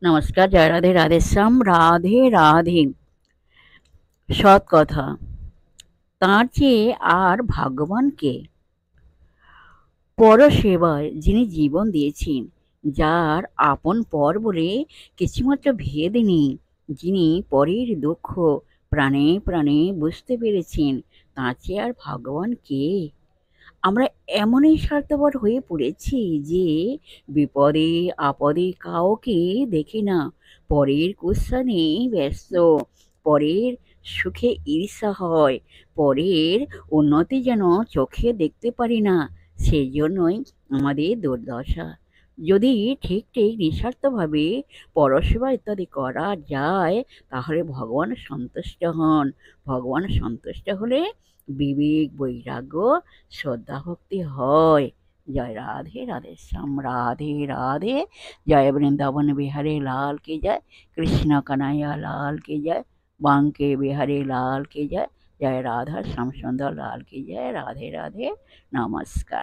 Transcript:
নমস্কার, জয় রাধে, রাধেশ্যাম, রাধে রাধে। সৎ কথা, তাঁর চেয়ে আর ভাগ্যবান কে? পরসেবায় যিনি জীবন দিয়েছেন, যার আপন পর বলে কিছুমাত্র ভেদ নেই, যিনি পরের দুঃখ প্রাণে প্রাণে বুঝতে পেরেছেন, তাঁর চেয়ে আর ভাগ্যবান কে? আমরা এমনই স্বার্থপর হয়ে পড়েছি যে বিপদে আপদে কাউকে দেখি না, পরের কুৎসানে ব্যস্ত, পরের সুখে ঈর্ষা হয়, পরের উন্নতি যেন চোখে দেখতে পারি না। সেই জন্যই আমাদের দুর্দশা। যদি ঠিক ঠিক নিঃস্বার্থভাবে পরসেবা ইত্যাদি করা যায়, তাহলে ভগবান সন্তুষ্ট হন। ভগবান সন্তুষ্ট হলে বিবেক বৈরাগ্য শ্রদ্ধা ভক্তি হয়। জয় রাধে, রাধে শ্যাম, রাধে রাধে। জয় বৃন্দাবন বিহারে লাল की जय, কৃষ্ণ কানাইয়া লাল की जय, বাঙ্কে বিহারে লাল की जय, জয় রাধা শ্যাম সুন্দর লাল की जय। রাধে রাধে, নমস্কার।